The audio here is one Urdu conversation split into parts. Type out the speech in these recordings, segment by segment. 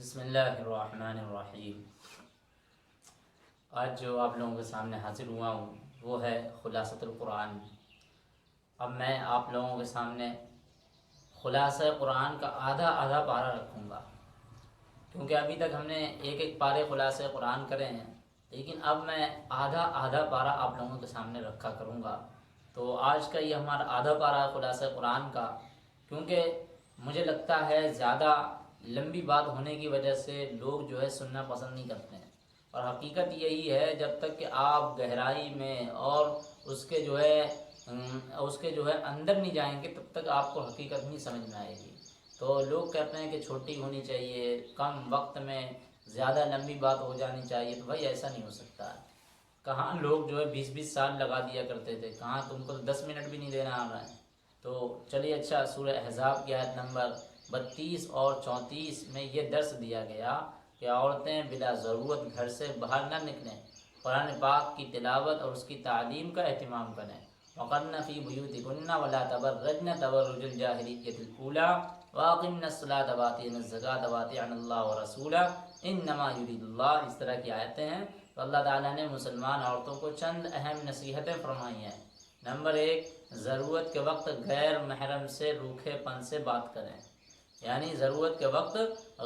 بسم اللہ الرحمن الرحیم۔ آج جو آپ لوگوں کے سامنے حاضر ہوا ہوں وہ ہے خلاصۃ القرآن۔ اب میں آپ لوگوں کے سامنے خلاصہ قرآن کا آدھا پارہ رکھوں گا، کیونکہ ابھی تک ہم نے ایک پارے خلاصہ قرآن کرے ہیں، لیکن اب میں آدھا پارہ آپ لوگوں کے سامنے رکھا کروں گا۔ تو آج کا یہ ہمارا آدھا پارہ خلاصہ قرآن کا، کیونکہ مجھے لگتا ہے زیادہ لمبی بات ہونے کی وجہ سے لوگ جو ہے سننا پسند نہیں کرتے ہیں، اور حقیقت یہی ہے جب تک کہ آپ گہرائی میں اور اس کے جو ہے اندر نہیں جائیں گے تب تک آپ کو حقیقت نہیں سمجھ میں آئے گی۔ تو لوگ کہتے ہیں کہ چھوٹی ہونی چاہیے، کم وقت میں زیادہ لمبی بات ہو جانی چاہیے، تو بھائی ایسا نہیں ہو سکتا۔ کہاں لوگ جو ہے 20 سال لگا دیا کرتے تھے، کہاں تم کو 10 منٹ بھی نہیں دینا آ رہا ہے۔ تو چلیے اچھا، سورہ احزاب کی آیت نمبر 32 اور 34 میں یہ درس دیا گیا کہ عورتیں بلا ضرورت گھر سے باہر نہ نکلیں، قرآن پاک کی تلاوت اور اس کی تعلیم کا اہتمام کریں۔ وَقَرْنَ فِي بُيُوتِكُنَّ وَلَا تَبَرَّجْنَ تَبَرُّجَ الْجَاهِلِيَّةِ الْأُولَىٰ وَأَقِمْنَ الصَّلَاةَ وَآتِينَ الزَّكَاةَ وَأَطِيعْنَ اللَّهَ وَرَسُولَهُ إِنَّمَا يُرِيدُ اللَّهُ، اس طرح کی آیتیں ہیں۔ تو اللہ تعالیٰ نے مسلمان عورتوں کو چند اہم نصیحتیں فرمائی ہیں۔ نمبر 1، ضرورت کے وقت غیر محرم سے روکھے پن سے بات کریں، یعنی ضرورت کے وقت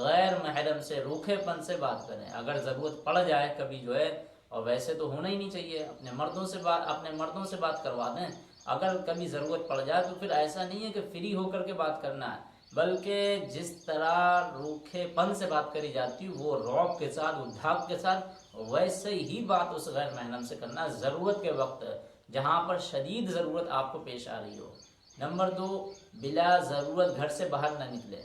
غیر محرم سے روکھے پن سے بات کریں۔ اگر ضرورت پڑ جائے کبھی جو ہے، اور ویسے تو ہونا ہی نہیں چاہیے، اپنے مردوں سے بات کروا دیں۔ اگر کبھی ضرورت پڑ جائے تو پھر ایسا نہیں ہے کہ فری ہو کر کے بات کرنا ہے، بلکہ جس طرح روکھے پن سے بات کری جاتی وہ رعب کے ساتھ، وہ دھاک کے ساتھ، ویسے ہی بات اس غیر محرم سے کرنا ضرورت کے وقت، جہاں پر شدید ضرورت آپ کو پیش آ رہی ہو۔ نمبر 2، بلا ضرورت گھر سے باہر نہ نکلے۔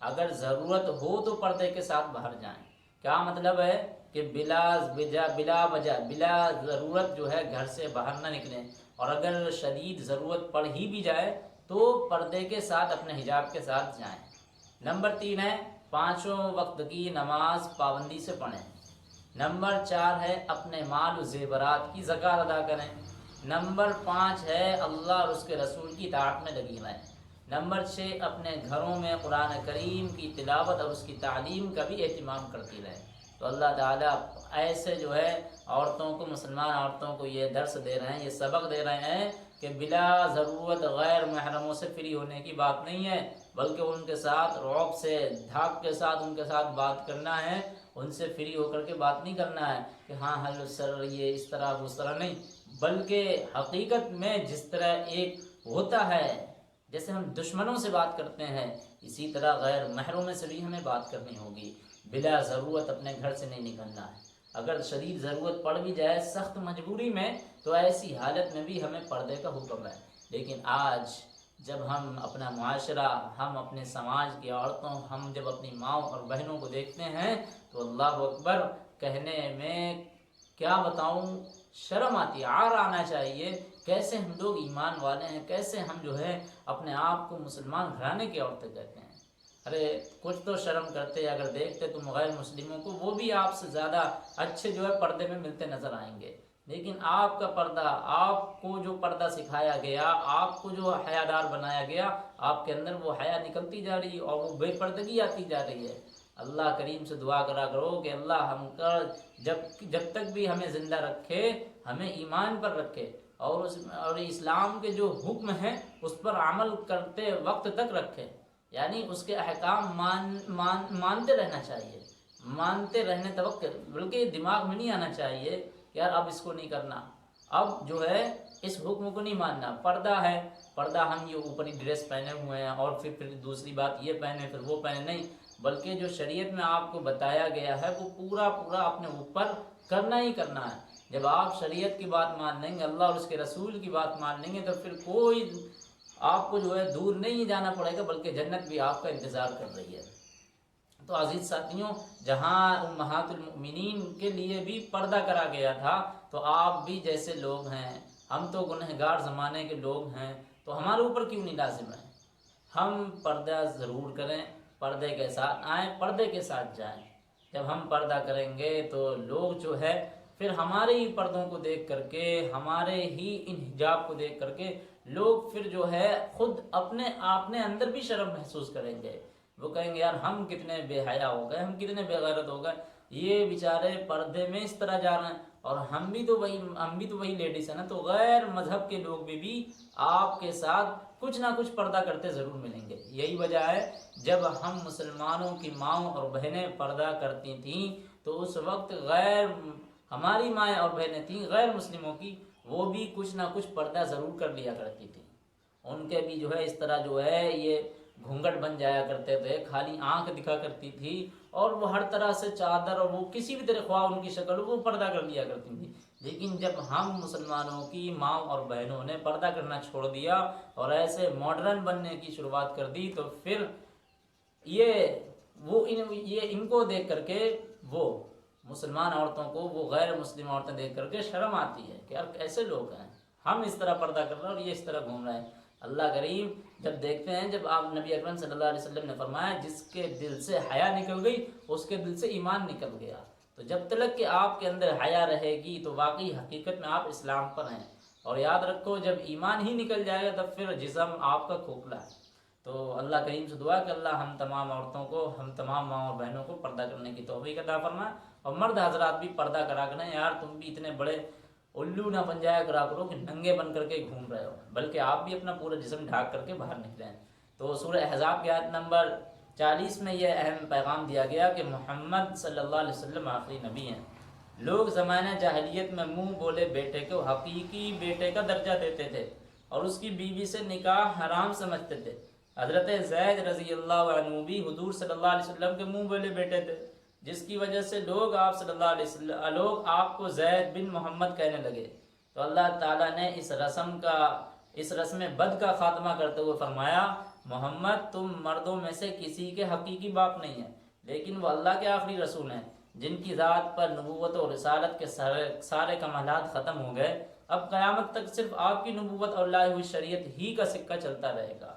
اگر ضرورت ہو تو پردے کے ساتھ باہر جائیں۔ کیا مطلب ہے کہ بلا وجہ بلا ضرورت جو ہے گھر سے باہر نہ نکلیں، اور اگر شدید ضرورت پڑ ہی بھی جائے تو پردے کے ساتھ، اپنے حجاب کے ساتھ جائیں۔ نمبر 3 ہے 5 وقت کی نماز پابندی سے پڑھیں۔ نمبر 4 ہے اپنے مال و زیورات کی زکوٰۃ ادا کریں۔ نمبر 5 ہے اللہ اور اس کے رسول کی اطاعت میں لگی رہیں۔ نمبر 6، اپنے گھروں میں قرآن کریم کی تلاوت اور اس کی تعلیم کا بھی اہتمام کرتی رہیں۔ تو اللہ تعالیٰ ایسے جو ہے عورتوں کو، مسلمان عورتوں کو یہ درس دے رہے ہیں، یہ سبق دے رہے ہیں کہ بلا ضرورت غیر محرموں سے فری ہونے کی بات نہیں ہے، بلکہ ان کے ساتھ رعب سے، دھاک کے ساتھ ان کے ساتھ بات کرنا ہے۔ ان سے فری ہو کر کے بات نہیں کرنا ہے کہ ہاں ہلو سر، یہ اس طرح اس طرح نہیں، بلکہ حقیقت میں جس طرح ایک ہوتا ہے، جیسے ہم دشمنوں سے بات کرتے ہیں، اسی طرح غیر محرموں سے بھی ہمیں بات کرنی ہوگی۔ بلا ضرورت اپنے گھر سے نہیں نکلنا ہے۔ اگر شدید ضرورت پڑ بھی جائے، سخت مجبوری میں، تو ایسی حالت میں بھی ہمیں پردے کا حکم ہے۔ لیکن آج جب ہم اپنا معاشرہ، ہم اپنے سماج کی عورتوں، ہم جب اپنی ماؤں اور بہنوں کو دیکھتے ہیں تو اللہ اکبر کہنے میں کیا بتاؤں، شرم آتی، عار آنا چاہیے۔ کیسے ہم لوگ ایمان والے ہیں، کیسے ہم جو ہے اپنے آپ کو مسلمان گھرانے کی عورتیں کہتے ہیں۔ ارے کچھ تو شرم کرتے، اگر دیکھتے تم غیر مسلموں کو، وہ بھی آپ سے زیادہ اچھے جو ہے پردے میں ملتے نظر آئیں گے، لیکن آپ کا پردہ، آپ کو جو پردہ سکھایا گیا، آپ کو جو حیادار بنایا گیا، آپ کے اندر وہ حیا نکلتی جا رہی ہے اور وہ بے پردگی آتی جا رہی ہے۔ اللہ کریم سے دعا کرا کرو کہ اللہ ہم کا جب تک بھی ہمیں زندہ رکھے، ہمیں ایمان پر رکھے، اور اسلام کے جو حکم ہیں اس پر عمل کرتے وقت تک رکھے، یعنی اس کے احکام مانتے رہنا چاہیے، مانتے رہنے توقع، بلکہ دماغ میں نہیں آنا چاہیے کہ یار اب اس کو نہیں کرنا، اب جو ہے اس حکم کو نہیں ماننا۔ پردہ ہے، پردہ ہم یہ اوپری ڈریس پہنے ہوئے ہیں اور پھر دوسری بات یہ پہنے پھر وہ پہنے، نہیں، بلکہ جو شریعت میں آپ کو بتایا گیا ہے وہ پورا اپنے اوپر کرنا ہی کرنا ہے۔ جب آپ شریعت کی بات مان لیں گے، اللہ اور اس کے رسول کی بات مان لیں گے، تو پھر کوئی آپ کو جو ہے دور نہیں جانا پڑے گا، بلکہ جنت بھی آپ کا انتظار کر رہی ہے۔ تو عزیز ساتھیوں، جہاں امہات المؤمنین کے لیے بھی پردہ کرا گیا تھا، تو آپ بھی جیسے لوگ ہیں، ہم تو گنہگار زمانے کے لوگ ہیں، تو ہمارے اوپر کیوں نہیں لازم ہے؟ ہم پردہ ضرور کریں، پردے کے ساتھ آئیں، پردے کے ساتھ جائیں۔ جب ہم پردہ کریں گے تو لوگ جو ہے پھر ہمارے ہی پردوں کو دیکھ کر کے، ہمارے ہی ان حجاب کو دیکھ کر کے لوگ پھر جو ہے خود اپنے اندر بھی شرم محسوس کریں گے، وہ کہیں گے یار ہم کتنے بے حیا ہو گئے، ہم کتنے بے غیرت ہو گئے، یہ بیچارے پردے میں اس طرح جا رہے ہیں، اور ہم بھی تو وہی لیڈیز ہیں نا۔ تو غیر مذہب کے لوگ بھی آپ کے ساتھ کچھ نہ کچھ پردہ کرتے ضرور ملیں گے۔ یہی وجہ ہے جب ہم مسلمانوں کی ماؤں اور بہنیں پردہ کرتی تھیں تو اس وقت ہماری مائیں اور بہنیں تھیں غیر مسلموں کی، وہ بھی کچھ نہ کچھ پردہ ضرور کر لیا کرتی تھیں۔ ان کے بھی جو ہے اس طرح جو ہے یہ گھونگھٹ بن جایا کرتے تھے، خالی آنکھ دکھا کرتی تھی، اور وہ ہر طرح سے چادر اور وہ کسی بھی طرح خواہ ان کی شکل وہ پردہ کر لیا کرتی تھی۔ لیکن جب ہم مسلمانوں کی ماں اور بہنوں نے پردہ کرنا چھوڑ دیا اور ایسے ماڈرن بننے کی شروعات کر دی، تو پھر ان کو دیکھ کر کے وہ مسلمان عورتوں کو وہ غیر مسلم عورتیں دیکھ کر کے شرم آتی ہے کہ یار کیسے لوگ ہیں، ہم اس طرح پردہ کر رہے ہیں اور یہ اس طرح گھوم رہے ہیں۔ اللہ کریم جب دیکھتے ہیں، جب آپ نبی اکرم صلی اللہ علیہ وسلم نے فرمایا جس کے دل سے حیا نکل گئی اس کے دل سے ایمان نکل گیا، تو جب تک کہ آپ کے اندر حیا رہے گی تو واقعی حقیقت میں آپ اسلام پر ہیں۔ اور یاد رکھو جب ایمان ہی نکل جائے گا تب پھر جسم آپ کا کھوکھلا ہے۔ تو اللہ کریم سے دعا کہ اللہ ہم تمام عورتوں کو، ہم تمام ماں اور بہنوں کو پردہ کرنے کی توفیق عطا فرمائے، اور مرد حضرات بھی پردہ کرا کریں۔ یار تم بھی اتنے بڑے الو نہ بن جایا کرا کرو کہ ننگے بن کر کے گھوم رہے ہو، بلکہ آپ بھی اپنا پورا جسم ڈھانک کر کے باہر نکلیں۔ تو سورہ احزاب کی آیت نمبر 40 میں یہ اہم پیغام دیا گیا کہ محمد صلی اللہ علیہ وسلم آخری نبی ہیں۔ لوگ زمانہ جاہلیت میں منہ بولے بیٹے کو حقیقی بیٹے کا درجہ دیتے تھے اور اس کی بیوی سے نکاح حرام سمجھتے تھے۔ حضرت زید رضی اللہ عنہ بھی حضور صلی اللہ علیہ وسلم کے منہ بولے بیٹے تھے، جس کی وجہ سے لوگ آپ کو زید بن محمد کہنے لگے۔ تو اللہ تعالیٰ نے اس رسم بد کا خاتمہ کرتے ہوئے فرمایا محمد تم مردوں میں سے کسی کے حقیقی باپ نہیں ہیں، لیکن وہ اللہ کے آخری رسول ہیں جن کی ذات پر نبوت اور رسالت کے سارے کمالات ختم ہو گئے۔ اب قیامت تک صرف آپ کی نبوت اور لائی ہوئی شریعت ہی کا سکہ چلتا رہے گا۔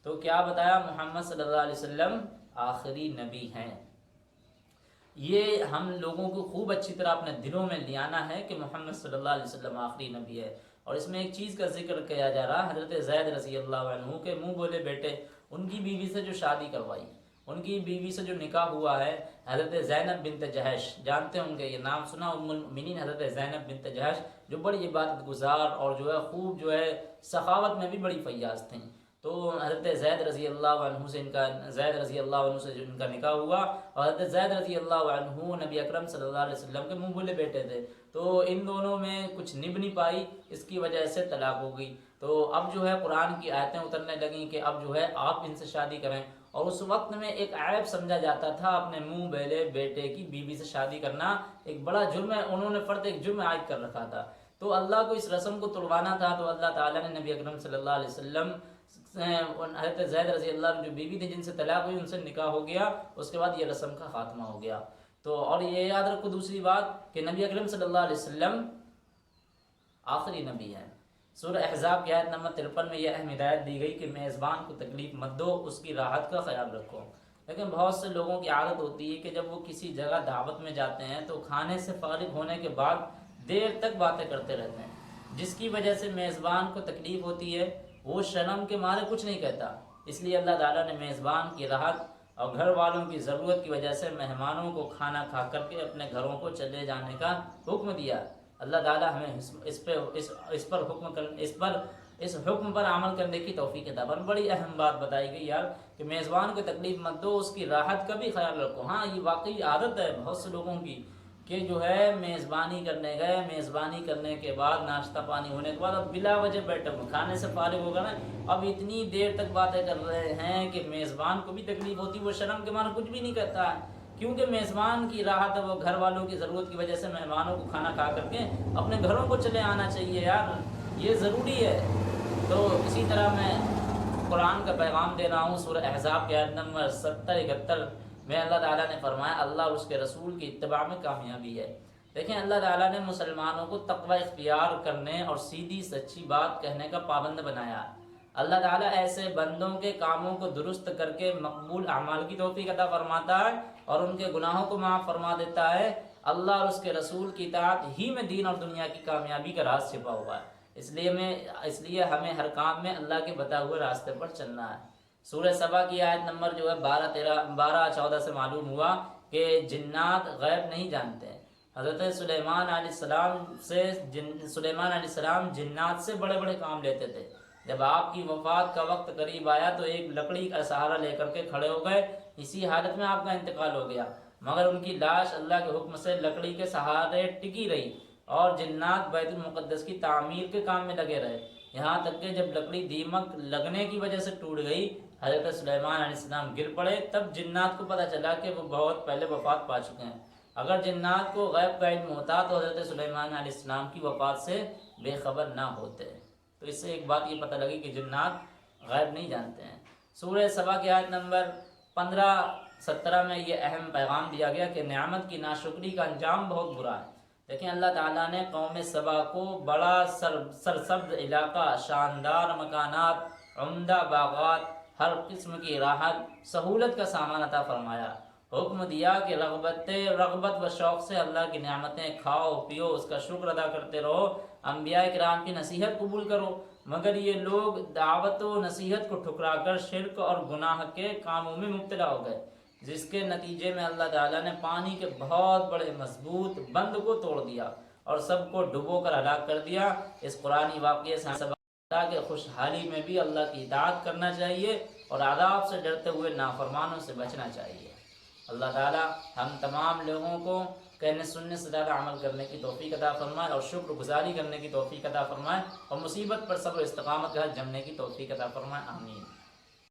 تو کیا بتایا، محمد صلی اللہ علیہ وسلم آخری نبی ہیں۔ یہ ہم لوگوں کو خوب اچھی طرح اپنے دلوں میں لیانا ہے کہ محمد صلی اللہ علیہ وسلم آخری نبی ہے۔ اور اس میں ایک چیز کا ذکر کیا جا رہا ہے، حضرت زید رضی اللہ عنہ کے منہ بولے بیٹے، ان کی بیوی سے جو شادی کروائی، ان کی بیوی سے جو نکاح ہوا ہے، حضرت زینب بنت جہش، جانتے ہوں گے یہ نام سنا، ام المؤمنین حضرت زینب بنت جہش، جو بڑی عبادت گزار اور جو ہے خوب جو ہے سخاوت میں بھی بڑی فیاض تھیں۔ تو حضرت زید رضی اللہ عنہ سے جو ان کا نکاح ہوا، اور حضرت زید رضی اللہ عنہ نبی اکرم صلی اللہ علیہ وسلم کے منہ بولے بیٹے تھے، تو ان دونوں میں کچھ نبھ نہیں پائی، اس کی وجہ سے طلاق ہو گئی۔ تو اب جو ہے قرآن کی آیتیں اترنے لگیں کہ اب جو ہے آپ ان سے شادی کریں، اور اس وقت میں ایک عیب سمجھا جاتا تھا اپنے منہ بولے بیٹے کی بیوی سے شادی کرنا، ایک بڑا جرم ہے، انہوں نے فرد ایک جرم عائد کر رکھا تھا۔ تو اللہ کو اس رسم کو توڑوانا تھا، تو اللہ تعالیٰ نے نبی اکرم صلی اللہ علیہ وسلم حضرت زید رضی اللہ عنہ جو بیوی تھی جن سے طلاق ہوئی ان سے نکاح ہو گیا، اس کے بعد یہ رسم کا خاتمہ ہو گیا۔ تو اور یہ یاد رکھو دوسری بات کہ نبی اکرم صلی اللہ علیہ وسلم آخری نبی ہیں۔ سورہ احزاب کی آیت نمبر 53 میں یہ اہم ہدایت دی گئی کہ میزبان کو تکلیف مت دو، اس کی راحت کا خیال رکھو۔ لیکن بہت سے لوگوں کی عادت ہوتی ہے کہ جب وہ کسی جگہ دعوت میں جاتے ہیں تو کھانے سے فارغ ہونے کے بعد دیر تک باتیں کرتے رہتے ہیں، جس کی وجہ سے میزبان کو تکلیف ہوتی ہے، وہ شرم کے مارے کچھ نہیں کہتا۔ اس لیے اللہ تعالیٰ نے میزبان کی راحت اور گھر والوں کی ضرورت کی وجہ سے مہمانوں کو کھانا کھا کر کے اپنے گھروں کو چلے جانے کا حکم دیا۔ اللہ تعالیٰ ہمیں اس حکم پر عمل کرنے کی توفیق عطا فرمائے۔ بڑی اہم بات بتائی گئی یار کہ میزبان کو تکلیف مت دو، اس کی راحت کا بھی خیال رکھو۔ ہاں یہ واقعی عادت ہے بہت سے لوگوں کی کہ جو ہے میزبانی کرنے گئے، میزبانی کرنے کے بعد ناشتہ پانی ہونے کے بعد اب بلا وجہ بیٹھے ہوئے، کھانے سے فارغ ہو گئے نا، اب اتنی دیر تک باتیں کر رہے ہیں کہ میزبان کو بھی تکلیف ہوتی، وہ شرم کے مارے کچھ بھی نہیں کہتا ہے، کیونکہ میزبان کی راحت ہے، وہ گھر والوں کی ضرورت کی وجہ سے مہمانوں کو کھانا کھا کر کے اپنے گھروں کو چلے آنا چاہیے یار، یہ ضروری ہے۔ تو اسی طرح میں قرآن کا پیغام دے رہا ہوں، سورہ احزاب کی آیت نمبر 70-71 میں اللہ تعالیٰ نے فرمایا اللہ اور اس کے رسول کی اتباع میں کامیابی ہے۔ دیکھیں اللہ تعالیٰ نے مسلمانوں کو تقوی اختیار کرنے اور سیدھی سچی بات کہنے کا پابند بنایا۔ اللہ تعالیٰ ایسے بندوں کے کاموں کو درست کر کے مقبول اعمال کی توفیق عطا فرماتا ہے اور ان کے گناہوں کو معاف فرما دیتا ہے۔ اللہ اور اس کے رسول کی اطاعت ہی میں دین اور دنیا کی کامیابی کا راز چھپا ہوا ہے۔ اس لیے ہمیں ہر کام میں اللہ کے بتائے ہوئے راستے پر چلنا ہے۔ سورہ سبا کی آیت نمبر جو ہے 12 14 سے معلوم ہوا کہ جنات غیب نہیں جانتے ہیں۔ حضرت سلیمان علیہ السلام جنات سے بڑے بڑے کام لیتے تھے۔ جب آپ کی وفات کا وقت قریب آیا تو ایک لکڑی کا سہارا لے کر کے کھڑے ہو گئے، اسی حالت میں آپ کا انتقال ہو گیا، مگر ان کی لاش اللہ کے حکم سے لکڑی کے سہارے ٹکی رہی، اور جنات بیت المقدس کی تعمیر کے کام میں لگے رہے، یہاں تک کہ جب لکڑی دیمک لگنے کی وجہ سے ٹوٹ گئی، حضرت سلیمان علیہ السلام گر پڑے، تب جنات کو پتہ چلا کہ وہ بہت پہلے وفات پا چکے ہیں۔ اگر جنات کو غیب کا علم ہوتا تو حضرت سلیمان علیہ السلام کی وفات سے بے خبر نہ ہوتے۔ تو اس سے ایک بات یہ پتہ لگی کہ جنات غیب نہیں جانتے ہیں۔ سورہ سبا کی آیت نمبر 15-17 میں یہ اہم پیغام دیا گیا کہ نعمت کی ناشکری کا انجام بہت برا ہے۔ دیکھیں اللہ تعالیٰ نے قوم سبا کو بڑا سرسبز علاقہ، شاندار مکانات، عمدہ باغات، ہر قسم کی راحت، سہولت کا سامان عطا فرمایا، حکم دیا کہ رغبت و شوق سے اللہ کی نعمتیں کھاؤ پیو، اس کا شکر ادا کرتے رہو، انبیاء کرام کی نصیحت قبول کرو، مگر یہ لوگ دعوت و نصیحت کو ٹھکرا کر شرک اور گناہ کے کاموں میں مبتلا ہو گئے، جس کے نتیجے میں اللہ تعالیٰ نے پانی کے بہت بڑے مضبوط بند کو توڑ دیا اور سب کو ڈبو کر ہلاک کر دیا۔ اس قرآنی واقعے سے اللہ کے خوشحالی میں بھی اللہ کی اطاعت کرنا چاہیے اور عذاب سے ڈرتے ہوئے نافرمانوں سے بچنا چاہیے۔ اللہ تعالیٰ ہم تمام لوگوں کو کہنے سننے سے زیادہ عمل کرنے کی توفیق عطا فرمائے اور شکر گزاری کرنے کی توفیق عطا فرمائے اور مصیبت پر صبر و استقامت کا جمنے کی توفیق عطا فرمائے، آمین۔